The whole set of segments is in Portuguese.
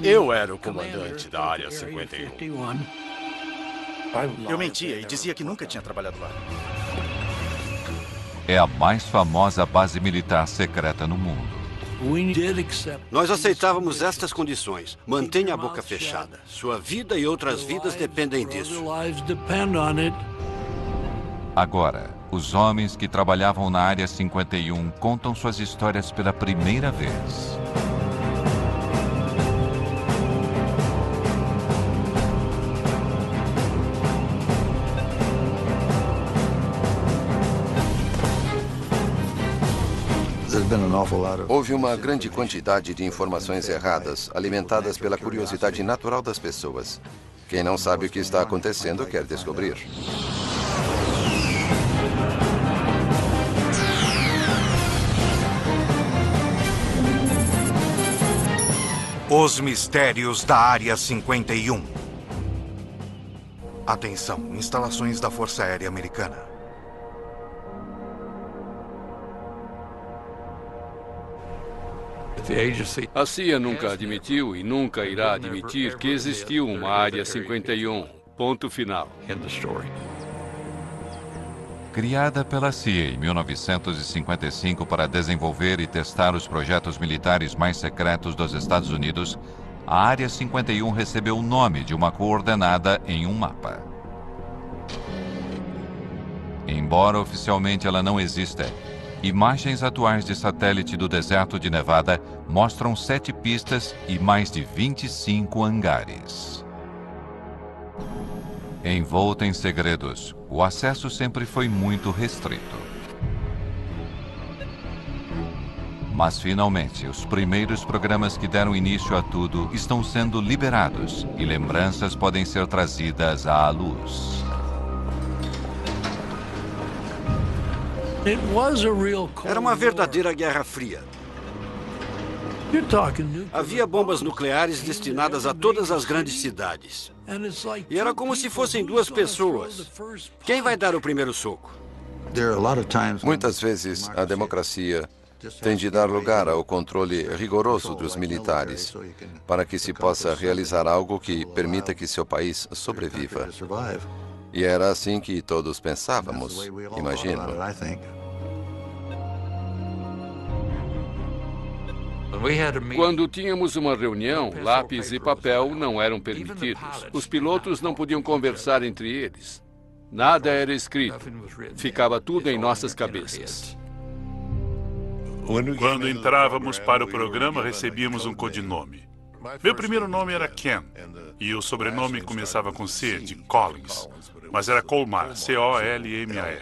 Eu era o comandante da Área 51. Eu mentia e dizia que nunca tinha trabalhado lá. É a mais famosa base militar secreta no mundo. Nós aceitávamos estas condições. Mantenha a boca fechada. Sua vida e outras vidas dependem disso. Agora, os homens que trabalhavam na Área 51 contam suas histórias pela primeira vez. Houve uma grande quantidade de informações erradas, alimentadas pela curiosidade natural das pessoas. Quem não sabe o que está acontecendo quer descobrir. Os mistérios da Área 51. Atenção, instalações da Força Aérea Americana. A CIA nunca admitiu e nunca irá admitir que existiu uma Área 51. Ponto final. Criada pela CIA em 1955 para desenvolver e testar os projetos militares mais secretos dos Estados Unidos, a Área 51 recebeu o nome de uma coordenada em um mapa. Embora oficialmente ela não exista, imagens atuais de satélite do deserto de Nevada mostram 7 pistas e mais de 25 hangares. Envolta em segredos, o acesso sempre foi muito restrito. Mas, finalmente, os primeiros programas que deram início a tudo estão sendo liberados e lembranças podem ser trazidas à luz. Era uma verdadeira Guerra Fria. Havia bombas nucleares destinadas a todas as grandes cidades. E era como se fossem duas pessoas. Quem vai dar o primeiro soco? Muitas vezes, a democracia tem de dar lugar ao controle rigoroso dos militares para que se possa realizar algo que permita que seu país sobreviva. E era assim que todos pensávamos, imagino. Quando tínhamos uma reunião, lápis e papel não eram permitidos. Os pilotos não podiam conversar entre eles. Nada era escrito. Ficava tudo em nossas cabeças. Quando entrávamos para o programa, recebíamos um codinome. Meu primeiro nome era Ken, e o sobrenome começava com C, de Collins. Mas era Colmar, C-O-L-M-A-R.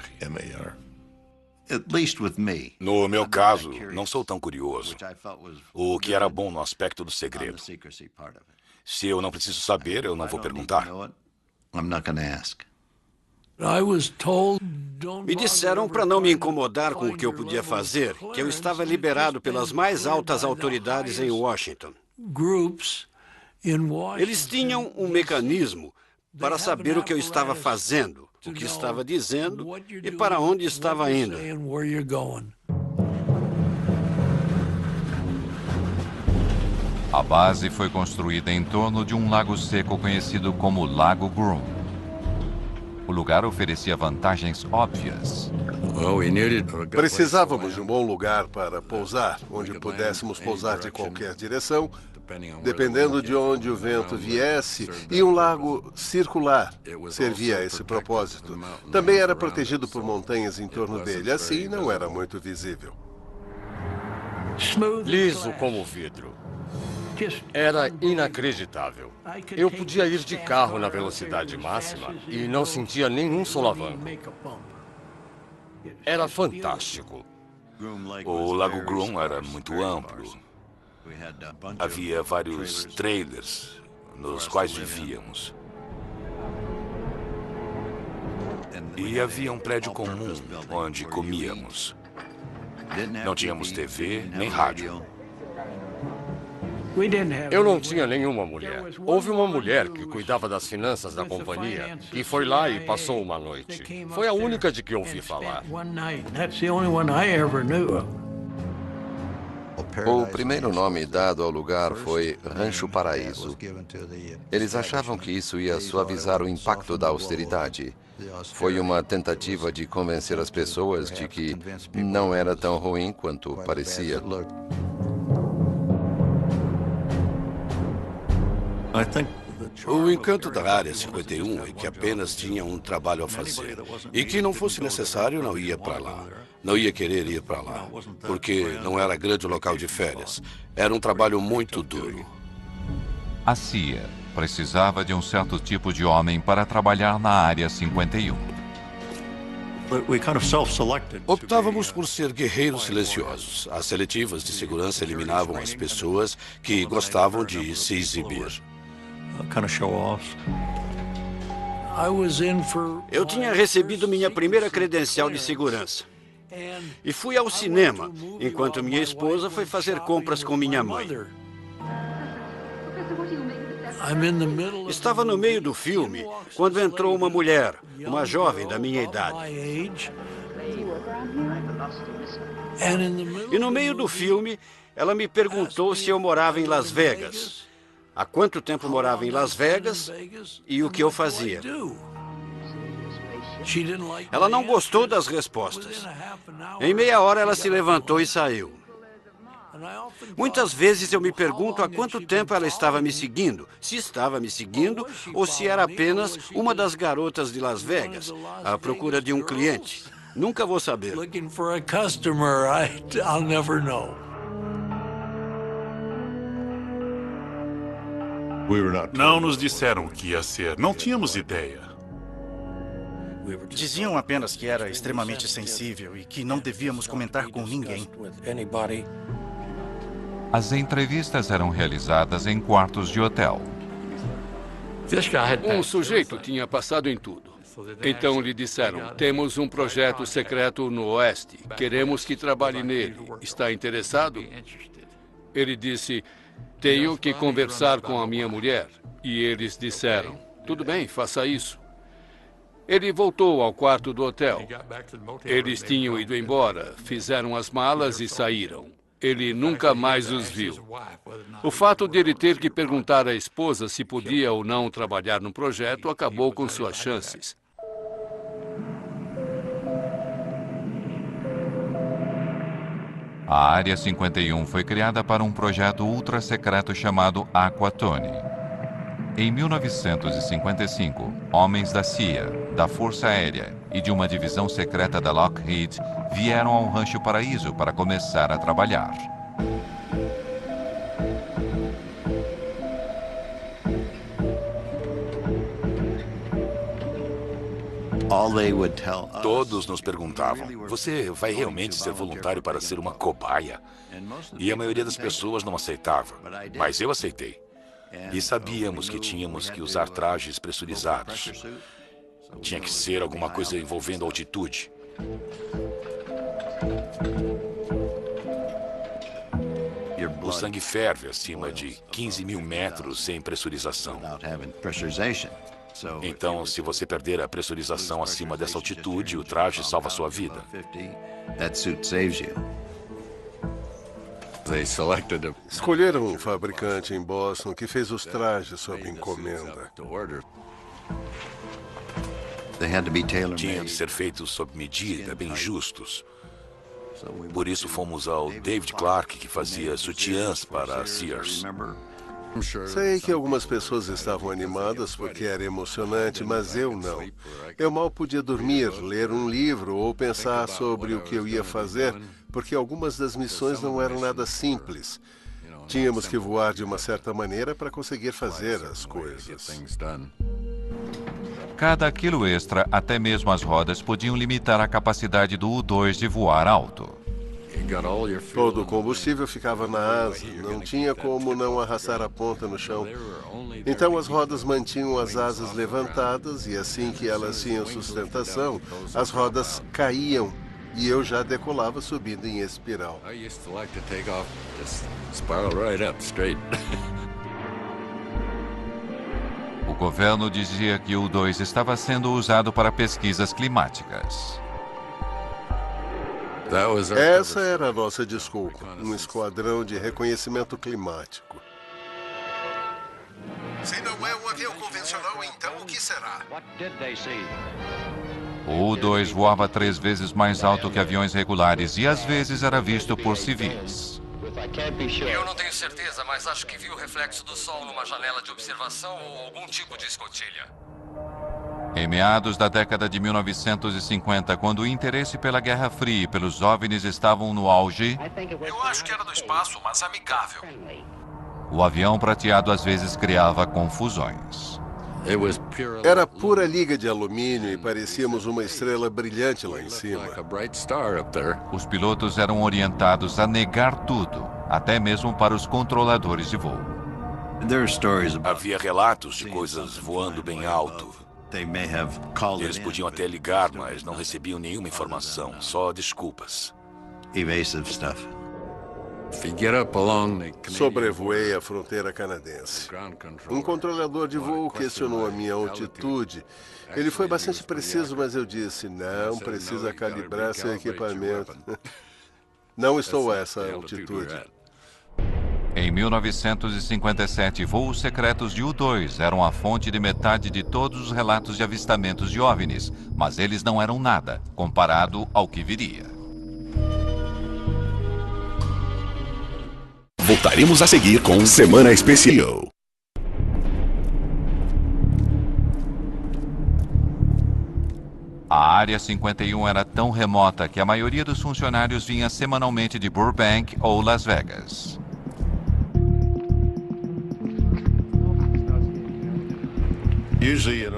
No meu caso, não sou tão curioso. O que era bom no aspecto do segredo. Se eu não preciso saber, eu não vou perguntar. Me disseram para não me incomodar com o que eu podia fazer, que eu estava liberado pelas mais altas autoridades em Washington. Eles tinham um mecanismo para saber o que eu estava fazendo, o que estava dizendo e para onde estava indo. A base foi construída em torno de um lago seco conhecido como Lago Groom. O lugar oferecia vantagens óbvias. Precisávamos de um bom lugar para pousar, onde pudéssemos pousar de qualquer direção, dependendo de onde o vento viesse, e um lago circular servia a esse propósito. Também era protegido por montanhas em torno dele, assim não era muito visível. Liso como vidro. Era inacreditável. Eu podia ir de carro na velocidade máxima e não sentia nenhum solavanco. Era fantástico. O Lago Groom era muito amplo. Havia vários trailers nos quais vivíamos. E havia um prédio comum onde comíamos. Não tínhamos TV nem rádio. Eu não tinha nenhuma mulher. Houve uma mulher que cuidava das finanças da companhia e foi lá e passou uma noite. Foi a única de que ouvi falar. O primeiro nome dado ao lugar foi Rancho Paraíso. Eles achavam que isso ia suavizar o impacto da austeridade. Foi uma tentativa de convencer as pessoas de que não era tão ruim quanto parecia. O encanto da Área 51 é que apenas tinha um trabalho a fazer. E que não fosse necessário, não ia para lá. Não ia querer ir para lá. Porque não era grande local de férias. Era um trabalho muito duro. A CIA precisava de um certo tipo de homem para trabalhar na Área 51. Optávamos por ser guerreiros silenciosos. As seletivas de segurança eliminavam as pessoas que gostavam de se exibir. Eu tinha recebido minha primeira credencial de segurança. E fui ao cinema, enquanto minha esposa foi fazer compras com minha mãe. Estava no meio do filme quando entrou uma mulher, uma jovem da minha idade. E no meio do filme, ela me perguntou se eu morava em Las Vegas, há quanto tempo morava em Las Vegas e o que eu fazia. Ela não gostou das respostas. Em meia hora, ela se levantou e saiu. Muitas vezes eu me pergunto há quanto tempo ela estava me seguindo, se estava me seguindo ou se era apenas uma das garotas de Las Vegas, à procura de um cliente. Nunca vou saber. Não nos disseram o que ia ser, não tínhamos ideia. Diziam apenas que era extremamente sensível e que não devíamos comentar com ninguém. As entrevistas eram realizadas em quartos de hotel. Um sujeito tinha passado em tudo. Então lhe disseram, temos um projeto secreto no Oeste. Queremos que trabalhe nele. Está interessado? Ele disse, tenho que conversar com a minha mulher. E eles disseram, tudo bem, faça isso. Ele voltou ao quarto do hotel. Eles tinham ido embora, fizeram as malas e saíram. Ele nunca mais os viu. O fato de ele ter que perguntar à esposa se podia ou não trabalhar no projeto acabou com suas chances. A Área 51 foi criada para um projeto ultra-secreto chamado Aquatone. Em 1955, homens da CIA, da Força Aérea e de uma divisão secreta da Lockheed vieram ao Rancho Paraíso para começar a trabalhar. Todos nos perguntavam, você vai realmente ser voluntário para ser uma cobaia? E a maioria das pessoas não aceitava, mas eu aceitei. E sabíamos que tínhamos que usar trajes pressurizados. Tinha que ser alguma coisa envolvendo altitude. O sangue ferve acima de 15 mil metros sem pressurização. Então, se você perder a pressurização acima dessa altitude, o traje salva sua vida. Escolheram um fabricante em Boston que fez os trajes sob encomenda. Tinham de ser feitos sob medida, bem justos. Por isso fomos ao David Clark, que fazia sutiãs para a Sears. Sei que algumas pessoas estavam animadas porque era emocionante, mas eu não. Eu mal podia dormir, ler um livro ou pensar sobre o que eu ia fazer, porque algumas das missões não eram nada simples. Tínhamos que voar de uma certa maneira para conseguir fazer as coisas. Cada quilo extra, até mesmo as rodas, podiam limitar a capacidade do U-2 de voar alto. Todo o combustível ficava na asa, não tinha como não arrastar a ponta no chão. Então as rodas mantinham as asas levantadas e assim que elas tinham sustentação, as rodas caíam e eu já decolava subindo em espiral. O governo dizia que o U-2 estava sendo usado para pesquisas climáticas. Essa era a nossa desculpa, um esquadrão de reconhecimento climático. Se não é um avião convencional, então o que será? O U-2 voava 3 vezes mais alto que aviões regulares e às vezes era visto por civis. Eu não tenho certeza, mas acho que vi o reflexo do sol numa janela de observação ou algum tipo de escotilha. Em meados da década de 1950, quando o interesse pela Guerra Fria e pelos OVNIs estavam no auge, Eu acho que era do espaço, mas amigável. o avião prateado às vezes criava confusões. Era pura liga de alumínio e parecíamos uma estrela brilhante lá em cima. Os pilotos eram orientados a negar tudo, até mesmo para os controladores de voo. Havia relatos de coisas voando bem alto. Eles podiam até ligar, mas não recebiam nenhuma informação, só desculpas. Sobrevoei a fronteira canadense. Um controlador de voo questionou a minha altitude. Ele foi bastante preciso, mas eu disse, não precisa calibrar seu equipamento. Não estou a essa altitude. Em 1957, voos secretos de U-2 eram a fonte de metade de todos os relatos de avistamentos de OVNIs, mas eles não eram nada, comparado ao que viria. Voltaremos a seguir com Semana Especial. A Área 51 era tão remota que a maioria dos funcionários vinha semanalmente de Burbank ou Las Vegas.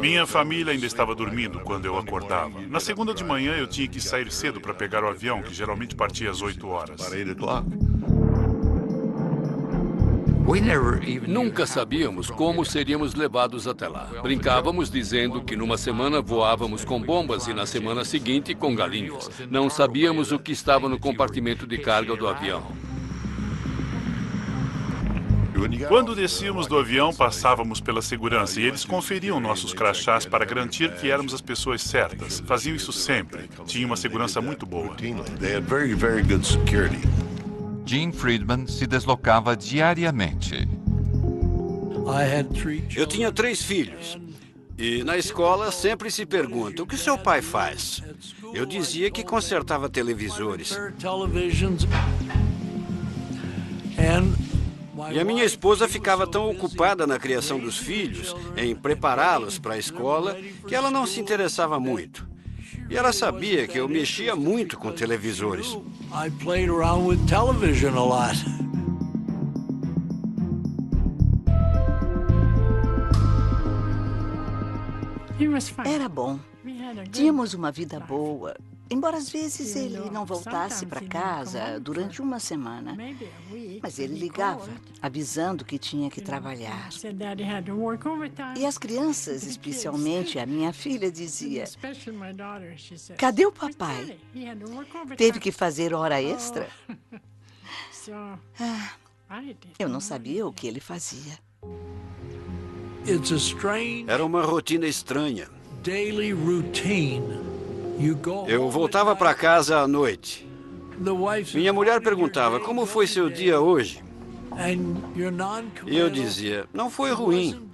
Minha família ainda estava dormindo quando eu acordava. Na segunda de manhã eu tinha que sair cedo para pegar o avião, que geralmente partia às 8 horas. Nunca sabíamos como seríamos levados até lá. Brincávamos dizendo que numa semana voávamos com bombas e na semana seguinte com galinhas. Não sabíamos o que estava no compartimento de carga do avião. Quando descíamos do avião, passávamos pela segurança e eles conferiam nossos crachás para garantir que éramos as pessoas certas. Faziam isso sempre. Tinha uma segurança muito boa. Gene Friedman se deslocava diariamente. Eu tinha 3 filhos. E na escola sempre se pergunta, o que seu pai faz? Eu dizia que consertava televisores. E a minha esposa ficava tão ocupada na criação dos filhos, em prepará-los para a escola, que ela não se interessava muito. E ela sabia que eu mexia muito com televisores. Era bom. Tínhamos uma vida boa. Embora às vezes ele não voltasse para casa durante uma semana. Mas ele ligava, avisando que tinha que trabalhar. E as crianças, especialmente a minha filha, dizia, cadê o papai? Teve que fazer hora extra? Eu não sabia o que ele fazia. Era uma rotina estranha. Eu voltava para casa à noite. Minha mulher perguntava, como foi seu dia hoje? E eu dizia, não foi ruim.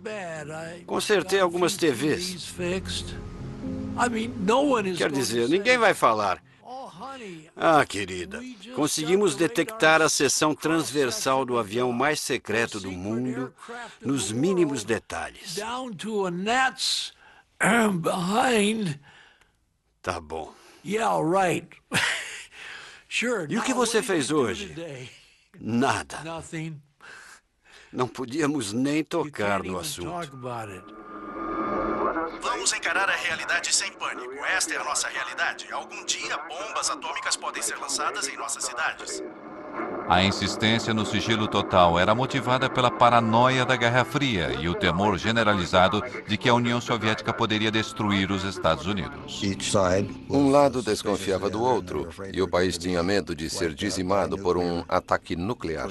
Consertei algumas TVs. Quer dizer, ninguém vai falar. Ah, querida, conseguimos detectar a seção transversal do avião mais secreto do mundo nos mínimos detalhes. Tá bom. E o que você fez hoje? Nada. Não podíamos nem tocar no assunto. Vamos encarar a realidade sem pânico. Esta é a nossa realidade. Algum dia, bombas atômicas podem ser lançadas em nossas cidades. A insistência no sigilo total era motivada pela paranoia da Guerra Fria e o temor generalizado de que a União Soviética poderia destruir os Estados Unidos. Um lado desconfiava do outro e o país tinha medo de ser dizimado por um ataque nuclear.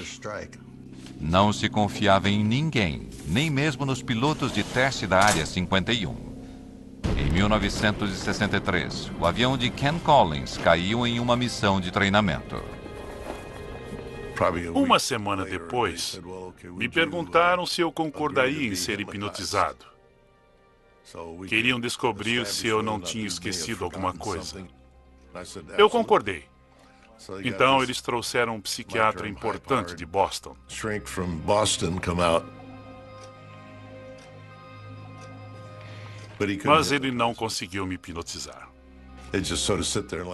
Não se confiava em ninguém, nem mesmo nos pilotos de teste da Área 51. Em 1963, o avião de Ken Collins caiu em uma missão de treinamento. Uma semana depois, me perguntaram se eu concordaria em ser hipnotizado. Queriam descobrir se eu não tinha esquecido alguma coisa. Eu concordei. Então, eles trouxeram um psiquiatra importante de Boston. Mas ele não conseguiu me hipnotizar.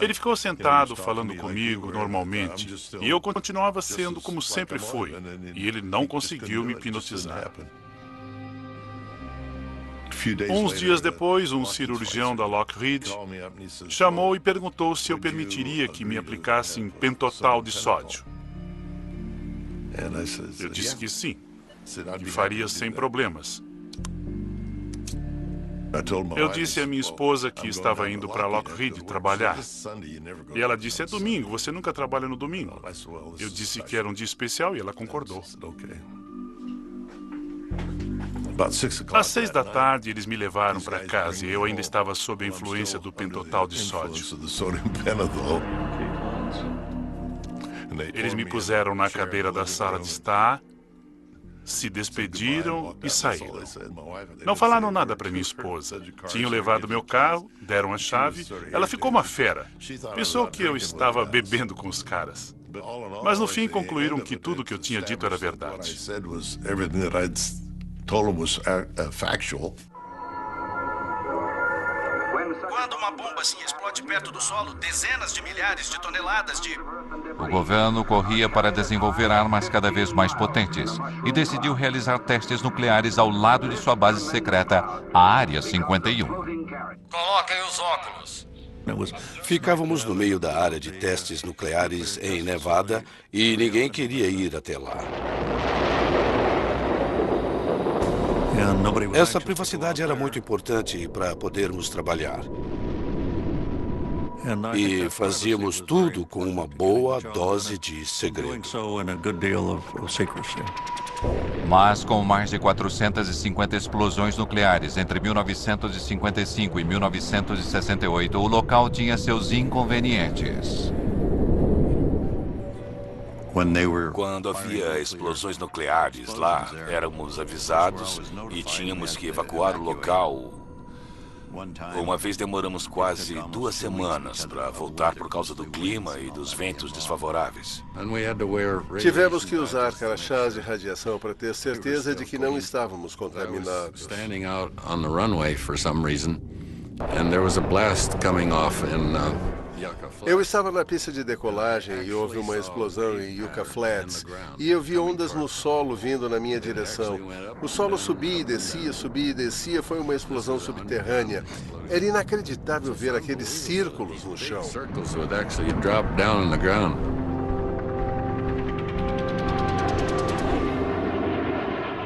Ele ficou sentado falando comigo normalmente e eu continuava sendo como sempre fui. E ele não conseguiu me hipnotizar. Uns dias depois, um cirurgião da Lockheed chamou e perguntou se eu permitiria que me aplicassem pentotal de sódio. Eu disse que sim, que faria sem problemas. Eu disse à minha esposa que estava indo para Lockheed trabalhar. E ela disse, é domingo, você nunca trabalha no domingo. Eu disse que era um dia especial e ela concordou. Às 6 da tarde, eles me levaram para casa e eu ainda estava sob a influência do pentotal de sódio. Eles me puseram na cadeira da sala de estar, se despediram e saíram. Não falaram nada para minha esposa. Tinham levado meu carro, deram a chave. Ela ficou uma fera. Pensou que eu estava bebendo com os caras. Mas no fim concluíram que tudo que eu tinha dito era verdade. Quando uma bomba assim explode perto do solo, dezenas de milhares de toneladas de... O governo corria para desenvolver armas cada vez mais potentes e decidiu realizar testes nucleares ao lado de sua base secreta, a Área 51. Coloquem os óculos. Ficávamos no meio da área de testes nucleares em Nevada e ninguém queria ir até lá. Essa privacidade era muito importante para podermos trabalhar. E fazíamos tudo com uma boa dose de segredo. Mas com mais de 450 explosões nucleares entre 1955 e 1968, o local tinha seus inconvenientes. Quando havia explosões nucleares lá, éramos avisados e tínhamos que evacuar o local. Uma vez demoramos quase 2 semanas para voltar por causa do clima e dos ventos desfavoráveis. Tivemos que usar crachás de radiação para ter certeza de que não estávamos contaminados. Eu estava na pista de decolagem e houve uma explosão em Yucca Flats e eu vi ondas no solo vindo na minha direção. O solo subia e descia, foi uma explosão subterrânea. Era inacreditável ver aqueles círculos no chão.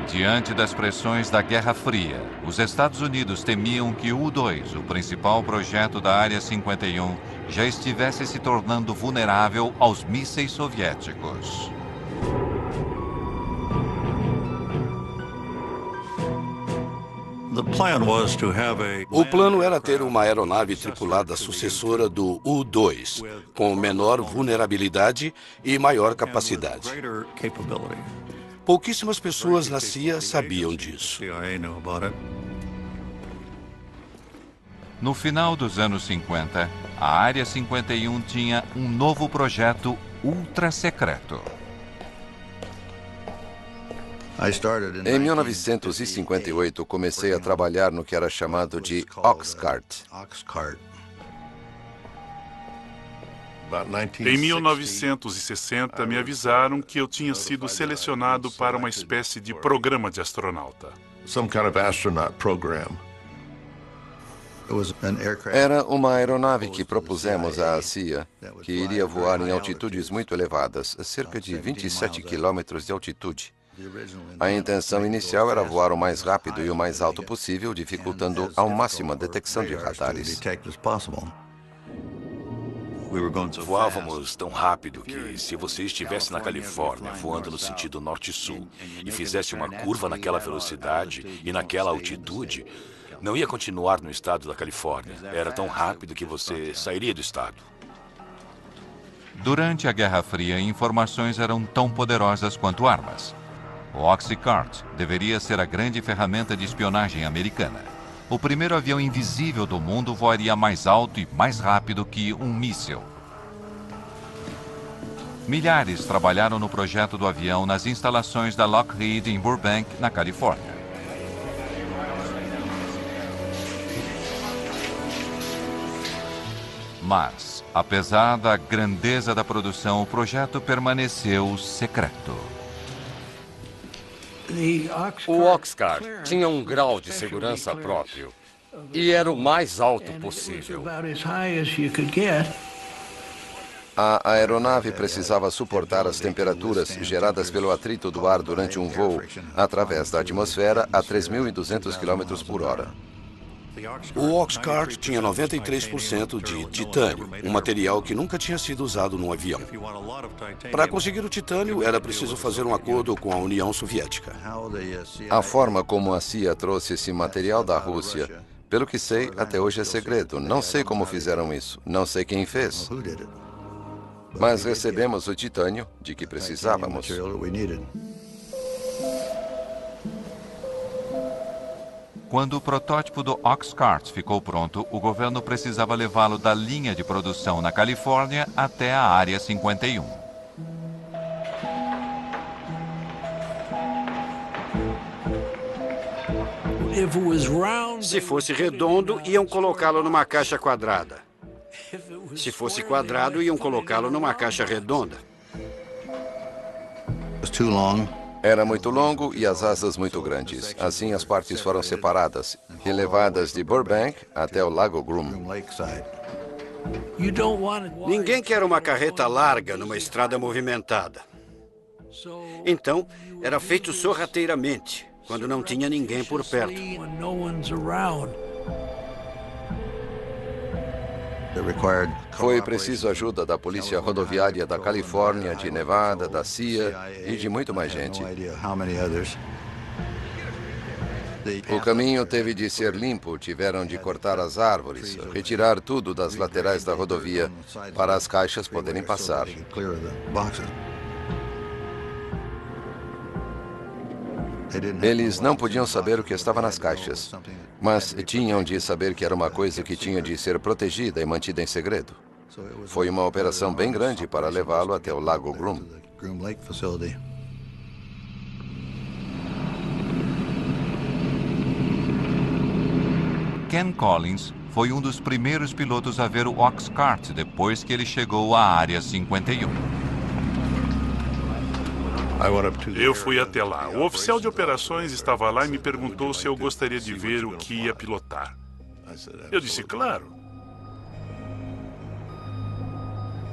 Diante das pressões da Guerra Fria, os Estados Unidos temiam que o U-2, o principal projeto da Área 51, já estivesse se tornando vulnerável aos mísseis soviéticos. O plano era ter uma aeronave tripulada sucessora do U-2, com menor vulnerabilidade e maior capacidade. Pouquíssimas pessoas na CIA sabiam disso. No final dos anos 50, a Área 51 tinha um novo projeto ultra secreto. Em 1958, comecei a trabalhar no que era chamado de Oxcart. Em 1960, me avisaram que eu tinha sido selecionado para uma espécie de programa de astronauta. Era uma aeronave que propusemos à CIA, que iria voar em altitudes muito elevadas, cerca de 27 quilômetros de altitude. A intenção inicial era voar o mais rápido e o mais alto possível, dificultando ao máximo a detecção de radares. Voávamos tão rápido que, se você estivesse na Califórnia, voando no sentido norte-sul, e fizesse uma curva naquela velocidade e naquela altitude, Não ia continuar no estado da Califórnia. Era tão rápido que você sairia do estado. Durante a Guerra Fria, informações eram tão poderosas quanto armas. O Oxycart deveria ser a grande ferramenta de espionagem americana. O primeiro avião invisível do mundo voaria mais alto e mais rápido que um míssil. Milhares trabalharam no projeto do avião nas instalações da Lockheed em Burbank, na Califórnia. Mas, apesar da grandeza da produção, o projeto permaneceu secreto. O Oxcart tinha um grau de segurança próprio e era o mais alto possível. A aeronave precisava suportar as temperaturas geradas pelo atrito do ar durante um voo através da atmosfera a 3.200 km por hora. O Oxcart tinha 93% de titânio, um material que nunca tinha sido usado num avião. Para conseguir o titânio, era preciso fazer um acordo com a União Soviética. A forma como a CIA trouxe esse material da Rússia, pelo que sei, até hoje é segredo. Não sei como fizeram isso, não sei quem fez. Mas recebemos o titânio de que precisávamos. Quando o protótipo do Oxcart ficou pronto, o governo precisava levá-lo da linha de produção na Califórnia até a Área 51. Se fosse redondo, iam colocá-lo numa caixa quadrada. Se fosse quadrado, iam colocá-lo numa caixa redonda. Era muito longo e as asas muito grandes. Assim, as partes foram separadas e levadas de Burbank até o Lago Groom. Ninguém quer uma carreta larga numa estrada movimentada. Então, era feito sorrateiramente, quando não tinha ninguém por perto. Foi preciso ajuda da Polícia Rodoviária da Califórnia, de Nevada, da CIA e de muito mais gente. O caminho teve de ser limpo, tiveram de cortar as árvores, retirar tudo das laterais da rodovia para as caixas poderem passar. Eles não podiam saber o que estava nas caixas, mas tinham de saber que era uma coisa que tinha de ser protegida e mantida em segredo. Foi uma operação bem grande para levá-lo até o Lago Groom. Ken Collins foi um dos primeiros pilotos a ver o Oxcart depois que ele chegou à Área 51. Eu fui até lá. O oficial de operações estava lá e me perguntou se eu gostaria de ver o que ia pilotar. Eu disse, claro.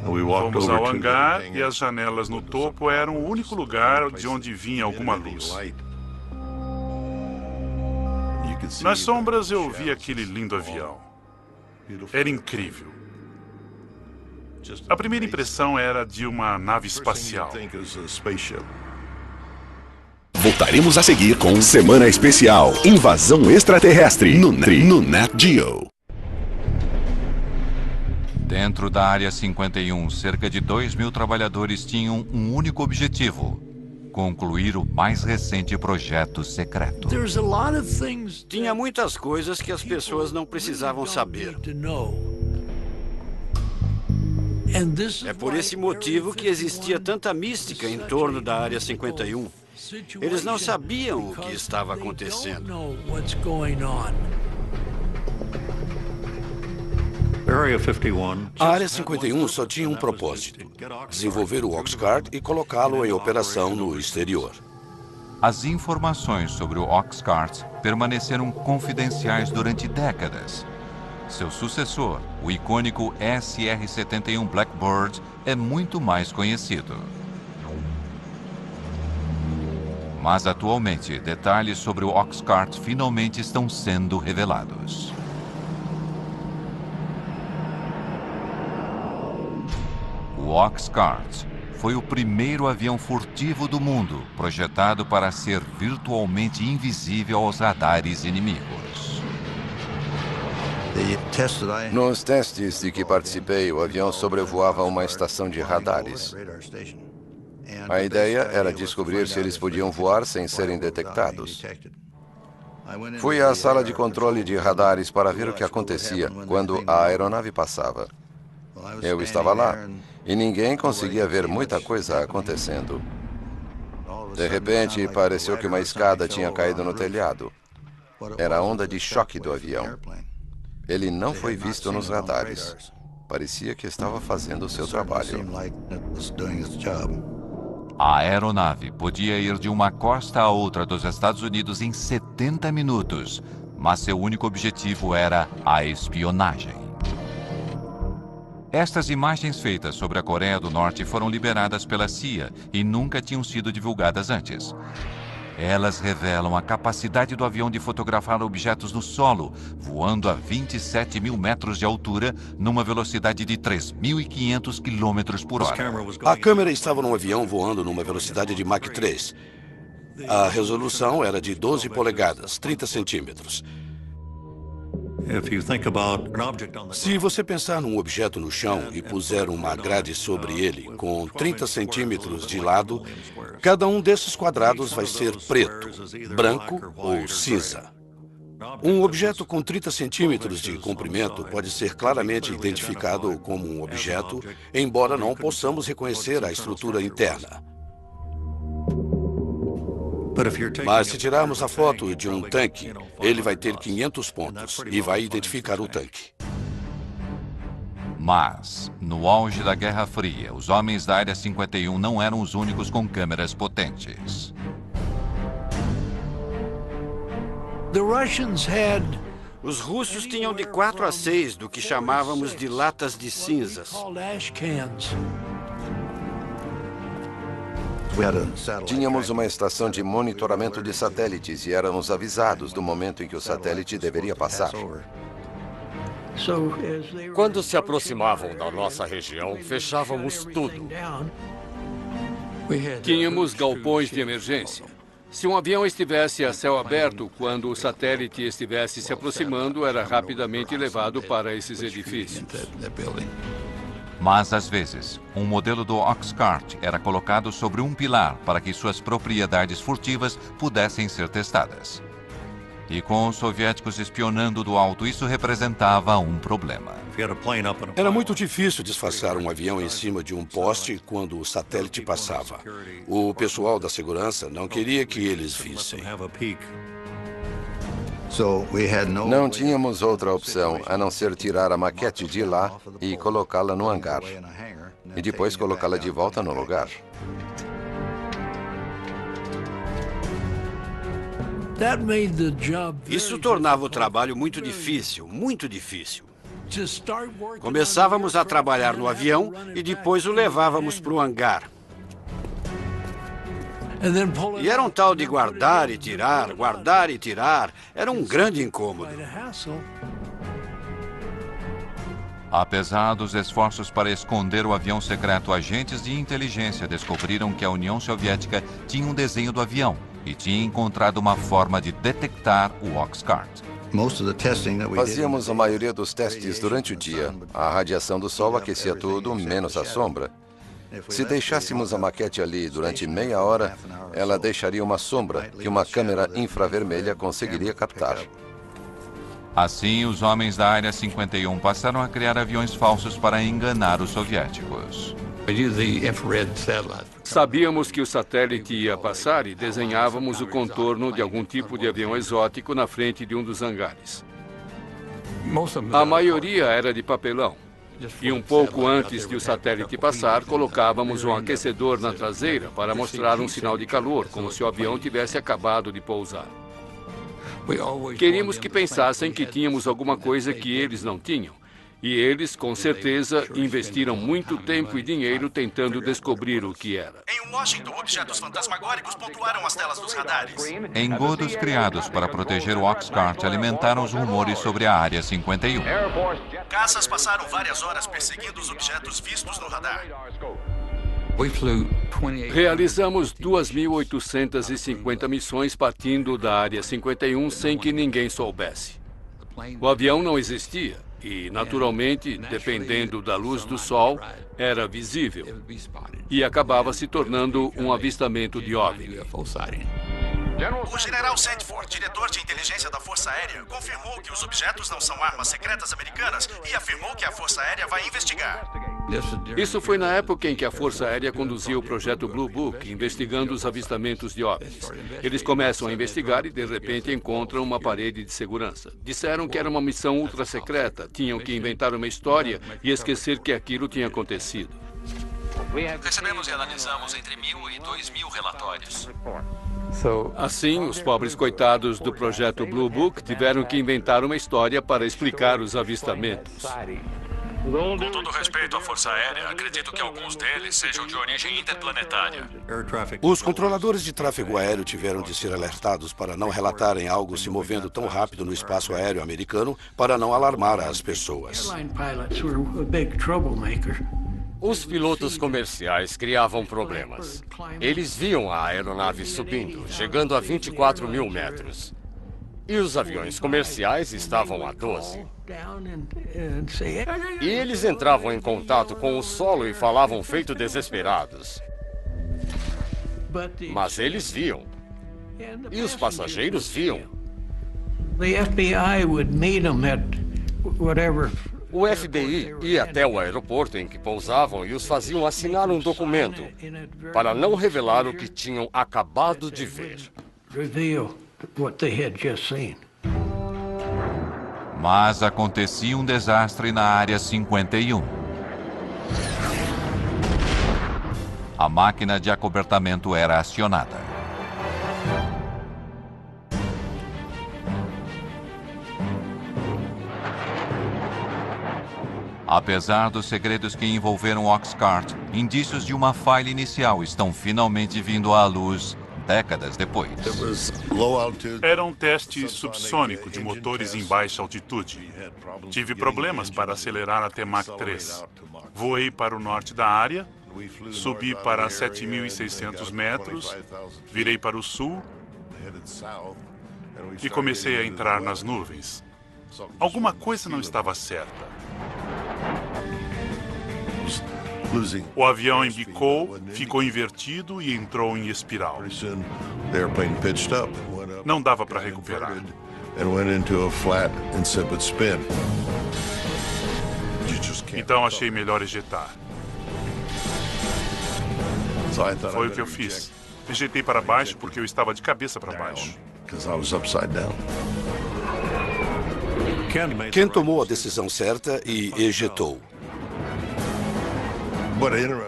Fomos ao hangar e as janelas no topo eram o único lugar de onde vinha alguma luz. Nas sombras eu vi aquele lindo avião. Era incrível. A primeira impressão era de uma nave espacial. Voltaremos a seguir com Semana Especial Invasão Extraterrestre no Nat Geo. Dentro da Área 51, cerca de 2.000 trabalhadores tinham um único objetivo: concluir o mais recente projeto secreto. Tinha muitas coisas que as pessoas não precisavam saber. É por esse motivo que existia tanta mística em torno da Área 51. Eles não sabiam o que estava acontecendo. A Área 51 só tinha um propósito: desenvolver o Oxcart e colocá-lo em operação no exterior. As informações sobre o Oxcart permaneceram confidenciais durante décadas. Seu sucessor, o icônico SR-71 Blackbird, é muito mais conhecido. Mas atualmente, detalhes sobre o Oxcart finalmente estão sendo revelados. O Oxcart foi o primeiro avião furtivo do mundo, projetado para ser virtualmente invisível aos radares inimigos. Nos testes de que participei, o avião sobrevoava uma estação de radares. A ideia era descobrir se eles podiam voar sem serem detectados. Fui à sala de controle de radares para ver o que acontecia quando a aeronave passava. Eu estava lá e ninguém conseguia ver muita coisa acontecendo. De repente, pareceu que uma escada tinha caído no telhado. Era a onda de choque do avião. Ele não foi visto nos radares. Parecia que estava fazendo o seu trabalho. A aeronave podia ir de uma costa a outra dos Estados Unidos em 70 minutos, mas seu único objetivo era a espionagem. Estas imagens feitas sobre a Coreia do Norte foram liberadas pela CIA e nunca tinham sido divulgadas antes. Elas revelam a capacidade do avião de fotografar objetos no solo, voando a 27 mil metros de altura, numa velocidade de 3.500 km por hora. A câmera estava num avião voando numa velocidade de Mach 3. A resolução era de 12 polegadas, 30 centímetros. Se você pensar num objeto no chão e puser uma grade sobre ele com 30 centímetros de lado, cada um desses quadrados vai ser preto, branco ou cinza. Um objeto com 30 centímetros de comprimento pode ser claramente identificado como um objeto, embora não possamos reconhecer a estrutura interna. Mas se tirarmos a foto de um tanque, ele vai ter 500 pontos e vai identificar o tanque. Mas, no auge da Guerra Fria, os homens da Área 51 não eram os únicos com câmeras potentes. Os russos tinham de 4 a 6 do que chamávamos de latas de cinzas. Tínhamos uma estação de monitoramento de satélites e éramos avisados do momento em que o satélite deveria passar. Quando se aproximavam da nossa região, fechávamos tudo. Tínhamos galpões de emergência. Se um avião estivesse a céu aberto quando o satélite estivesse se aproximando, era rapidamente levado para esses edifícios. Mas, às vezes, um modelo do Oxcart era colocado sobre um pilar para que suas propriedades furtivas pudessem ser testadas. E com os soviéticos espionando do alto, isso representava um problema. Era muito difícil disfarçar um avião em cima de um poste quando o satélite passava. O pessoal da segurança não queria que eles vissem. Não tínhamos outra opção a não ser tirar a maquete de lá e colocá-la no hangar. E depois colocá-la de volta no lugar. Isso tornava o trabalho muito difícil, muito difícil. Começávamos a trabalhar no avião e depois o levávamos para o hangar. E era um tal de guardar e tirar, guardar e tirar. Era um grande incômodo. Apesar dos esforços para esconder o avião secreto, agentes de inteligência descobriram que a União Soviética tinha um desenho do avião e tinha encontrado uma forma de detectar o Oxcart. Fazíamos a maioria dos testes durante o dia. A radiação do sol aquecia tudo, menos a sombra. Se deixássemos a maquete ali durante meia hora, ela deixaria uma sombra que uma câmera infravermelha conseguiria captar. Assim, os homens da Área 51 passaram a criar aviões falsos para enganar os soviéticos. Sabíamos que o satélite ia passar e desenhávamos o contorno de algum tipo de avião exótico na frente de um dos hangares. A maioria era de papelão. E um pouco antes de o satélite passar, colocávamos um aquecedor na traseira para mostrar um sinal de calor, como se o avião tivesse acabado de pousar. Queríamos que pensassem que tínhamos alguma coisa que eles não tinham. E eles, com certeza, investiram muito tempo e dinheiro tentando descobrir o que era. Em Washington, objetos fantasmagóricos pontuaram as telas dos radares. Engodos criados para proteger o Oxcart alimentaram os rumores sobre a Área 51. Caças passaram várias horas perseguindo os objetos vistos no radar. Realizamos 2.850 missões partindo da Área 51 sem que ninguém soubesse. O avião não existia e, naturalmente, dependendo da luz do sol, era visível e acabava se tornando um avistamento de OVNI. O general Sandford, diretor de inteligência da Força Aérea, confirmou que os objetos não são armas secretas americanas e afirmou que a Força Aérea vai investigar. Isso foi na época em que a Força Aérea conduzia o projeto Blue Book, investigando os avistamentos de OVNIs. Eles começam a investigar e, de repente, encontram uma parede de segurança. Disseram que era uma missão ultra secreta, tinham que inventar uma história e esquecer que aquilo tinha acontecido. Recebemos e analisamos entre 1.000 e 2.000 relatórios. Assim, os pobres coitados do projeto Blue Book tiveram que inventar uma história para explicar os avistamentos. Com todo respeito à Força Aérea, acredito que alguns deles sejam de origem interplanetária. Os controladores de tráfego aéreo tiveram de ser alertados para não relatarem algo se movendo tão rápido no espaço aéreo americano para não alarmar as pessoas. Os pilotos comerciais criavam problemas. Eles viam a aeronave subindo, chegando a 24.000 metros. E os aviões comerciais estavam a 12. E eles entravam em contato com o solo e falavam feito desesperados. Mas eles viam. E os passageiros viam. O FBI ia até o aeroporto em que pousavam e os faziam assinar um documento para não revelar o que tinham acabado de ver. Mas acontecia um desastre na Área 51. A máquina de acobertamento era acionada. Apesar dos segredos que envolveram Oxcart, indícios de uma falha inicial estão finalmente vindo à luz décadas depois. Era um teste subsônico de motores em baixa altitude. Tive problemas para acelerar até Mach 3. Voei para o norte da área, subi para 7.600 metros, virei para o sul e comecei a entrar nas nuvens. Alguma coisa não estava certa. O avião embicou, ficou invertido e entrou em espiral. Não dava para recuperar. Então achei melhor ejetar. Foi o que eu fiz. Ejetei para baixo porque eu estava de cabeça para baixo. Ken tomou a decisão certa e ejetou.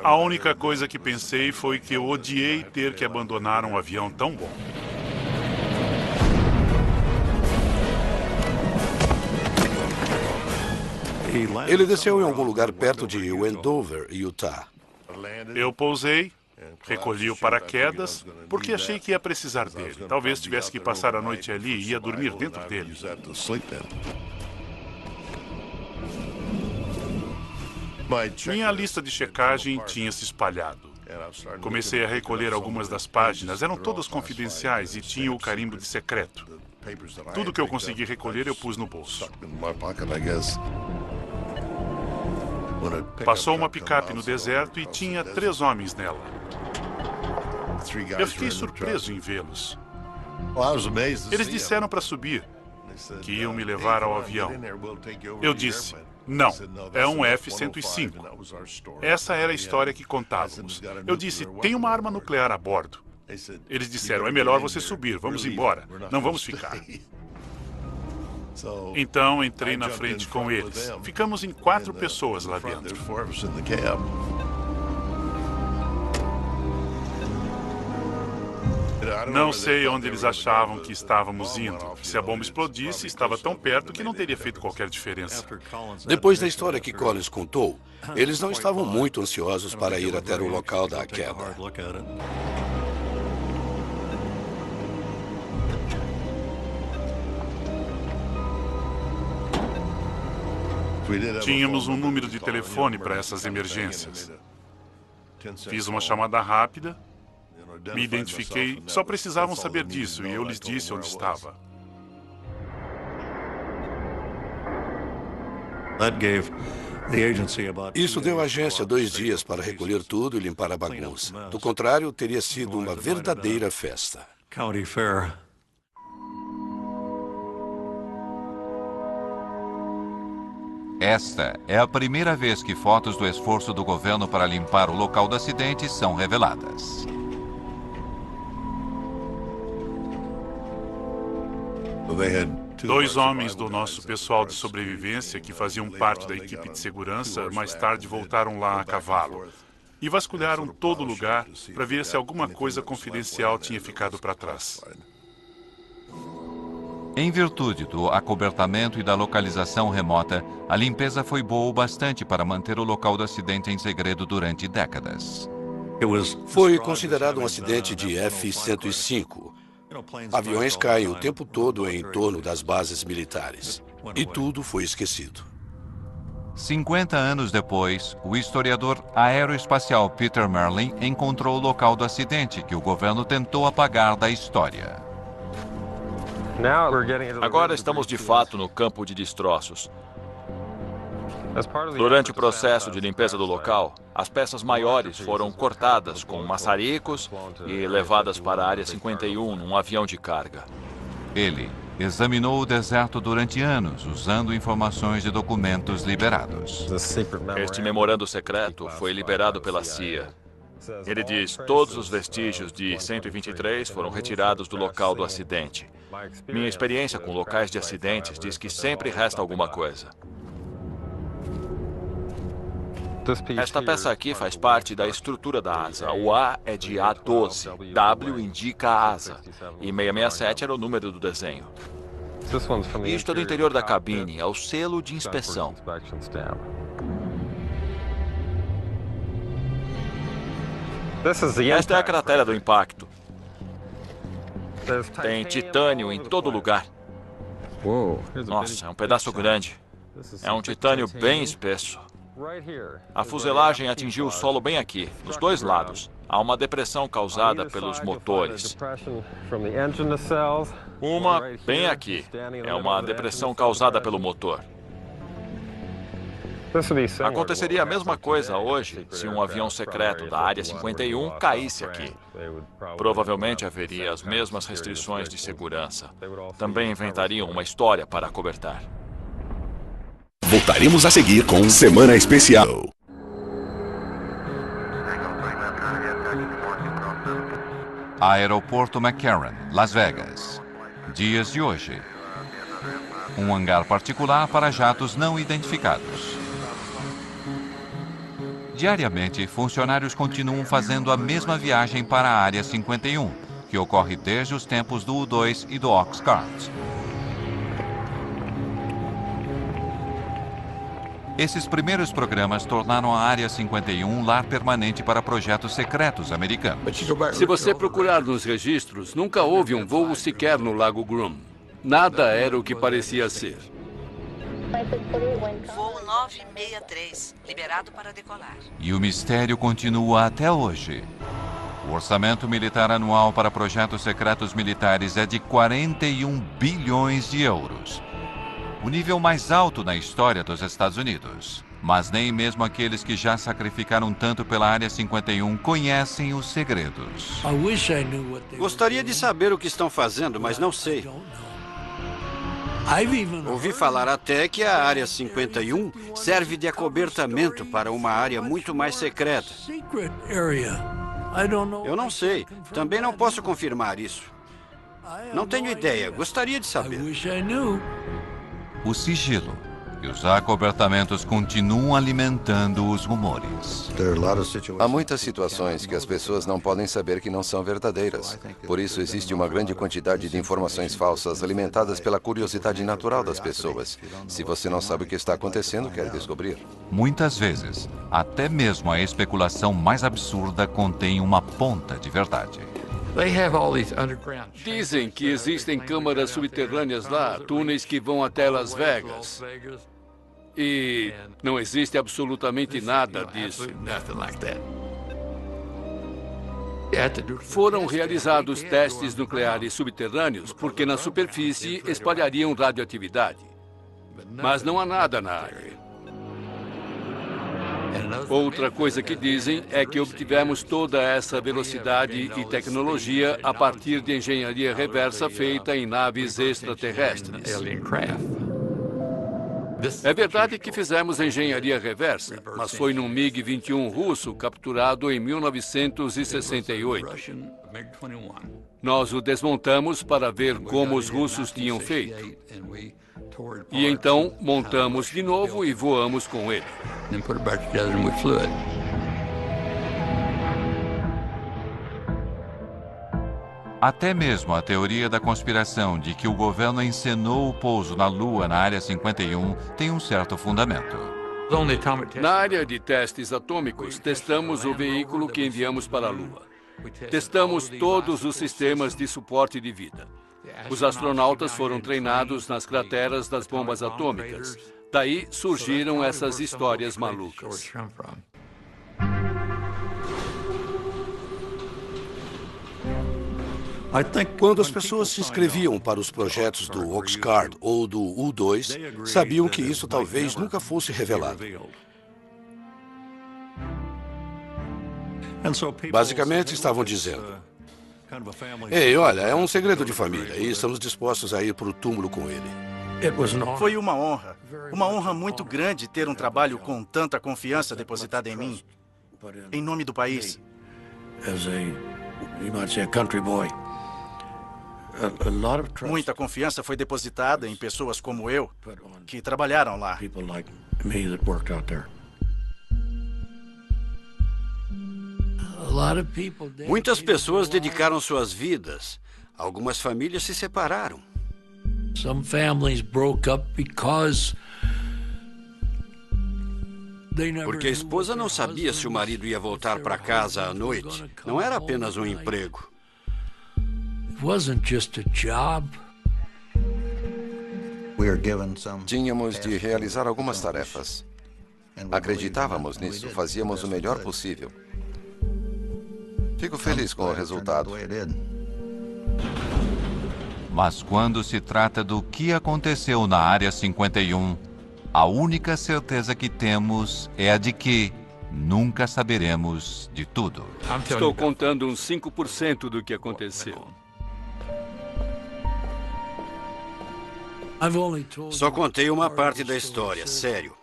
A única coisa que pensei foi que eu odiei ter que abandonar um avião tão bom. Ele desceu em algum lugar perto de Wendover, Utah. Eu pousei, recolhi o paraquedas, porque achei que ia precisar dele. Talvez tivesse que passar a noite ali e ia dormir dentro dele. Minha lista de checagem tinha se espalhado. Comecei a recolher algumas das páginas, eram todas confidenciais e tinham o carimbo de secreto. Tudo que eu consegui recolher eu pus no bolso. Passou uma picape no deserto e tinha 3 homens nela. Eu fiquei surpreso em vê-los. Eles disseram para subir, que iam me levar ao avião. Eu disse, não, é um F-105. Essa era a história que contávamos. Eu disse, tem uma arma nuclear a bordo. Eles disseram, é melhor você subir, vamos embora, não vamos ficar. Então entrei na frente com eles. Ficamos em 4 pessoas lá dentro. Não sei onde eles achavam que estávamos indo. Se a bomba explodisse, estava tão perto que não teria feito qualquer diferença. Depois da história que Collins contou, eles não estavam muito ansiosos para ir até o local da queda. Tínhamos um número de telefone para essas emergências. Fiz uma chamada rápida. Me identifiquei, só precisavam saber disso e eu lhes disse onde estava. Isso deu à agência 2 dias para recolher tudo e limpar a bagunça. Do contrário, teria sido uma verdadeira festa. Esta é a primeira vez que fotos do esforço do governo para limpar o local do acidente são reveladas. Dois homens do nosso pessoal de sobrevivência, que faziam parte da equipe de segurança, mais tarde voltaram lá a cavalo e vasculharam todo o lugar para ver se alguma coisa confidencial tinha ficado para trás. Em virtude do acobertamento e da localização remota, a limpeza foi boa o bastante para manter o local do acidente em segredo durante décadas. Foi considerado um acidente de F-105. Aviões caem o tempo todo em torno das bases militares. E tudo foi esquecido. 50 anos depois, o historiador aeroespacial Peter Merlin encontrou o local do acidente que o governo tentou apagar da história. Agora estamos de fato no campo de destroços. Durante o processo de limpeza do local, as peças maiores foram cortadas com maçaricos e levadas para a Área 51 num avião de carga. Ele examinou o deserto durante anos, usando informações de documentos liberados. Este memorando secreto foi liberado pela CIA. Ele diz: todos os vestígios de 123 foram retirados do local do acidente. Minha experiência com locais de acidentes diz que sempre resta alguma coisa. Esta peça aqui faz parte da estrutura da asa. O A é de A12, W indica a asa, e 667 era o número do desenho. Isto é do interior da cabine, é o selo de inspeção. Esta é a cratera do impacto. Tem titânio em todo lugar. Nossa, é um pedaço grande. É um titânio bem espesso. A fuselagem atingiu o solo bem aqui, nos dois lados. Há uma depressão causada pelos motores. Uma bem aqui. É uma depressão causada pelo motor. Aconteceria a mesma coisa hoje se um avião secreto da Área 51 caísse aqui. Provavelmente haveria as mesmas restrições de segurança. Também inventariam uma história para acobertar. Voltaremos a seguir com Semana Especial. Aeroporto McCarran, Las Vegas. Dias de hoje. Um hangar particular para jatos não identificados. Diariamente, funcionários continuam fazendo a mesma viagem para a Área 51, que ocorre desde os tempos do U-2 e do Oxcart. Esses primeiros programas tornaram a Área 51 um lar permanente para projetos secretos americanos. Se você procurar nos registros, nunca houve um voo sequer no Lago Groom. Nada era o que parecia ser. Voo 963, liberado para decolar. E o mistério continua até hoje. O orçamento militar anual para projetos secretos militares é de 41 bilhões de euros. O nível mais alto na história dos Estados Unidos. Mas nem mesmo aqueles que já sacrificaram tanto pela Área 51 conhecem os segredos. Gostaria de saber o que estão fazendo, mas não sei. Ouvi falar até que a Área 51 serve de acobertamento para uma área muito mais secreta. Eu não sei. Também não posso confirmar isso. Não tenho ideia. Gostaria de saber. O sigilo e os acobertamentos continuam alimentando os rumores. Há muitas situações que as pessoas não podem saber que não são verdadeiras. Por isso existe uma grande quantidade de informações falsas alimentadas pela curiosidade natural das pessoas. Se você não sabe o que está acontecendo, quer descobrir. Muitas vezes, até mesmo a especulação mais absurda contém uma ponta de verdade. Dizem que existem câmaras subterrâneas lá, túneis que vão até Las Vegas. E não existe absolutamente nada disso. Foram realizados testes nucleares subterrâneos porque na superfície espalhariam radioatividade. Mas não há nada na área. Outra coisa que dizem é que obtivemos toda essa velocidade e tecnologia a partir de engenharia reversa feita em naves extraterrestres. É verdade que fizemos engenharia reversa, mas foi num MiG-21 russo capturado em 1968. Nós o desmontamos para ver como os russos tinham feito. E então montamos de novo e voamos com ele. Até mesmo a teoria da conspiração de que o governo encenou o pouso na Lua na Área 51 tem um certo fundamento. Na área de testes atômicos, testamos o veículo que enviamos para a Lua. Testamos todos os sistemas de suporte de vida. Os astronautas foram treinados nas crateras das bombas atômicas. Daí surgiram essas histórias malucas. Quando as pessoas se inscreviam para os projetos do Oxcart ou do U-2, sabiam que isso talvez nunca fosse revelado. Basicamente, estavam dizendo: ei, olha, é um segredo de família e estamos dispostos a ir para o túmulo com ele. Foi uma honra muito grande ter um trabalho com tanta confiança depositada em mim, em nome do país. Muita confiança foi depositada em pessoas como eu, que trabalharam lá. Muitas pessoas dedicaram suas vidas. Algumas famílias se separaram. Porque a esposa não sabia se o marido ia voltar para casa à noite. Não era apenas um emprego. Tínhamos de realizar algumas tarefas. Acreditávamos nisso, fazíamos o melhor possível. Fico feliz com o resultado. Mas quando se trata do que aconteceu na Área 51, a única certeza que temos é a de que nunca saberemos de tudo. Estou contando uns 5% do que aconteceu. Só contei uma parte da história, sério.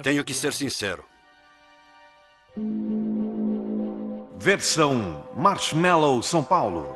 Tenho que ser sincero. Versão Marshmallow São Paulo.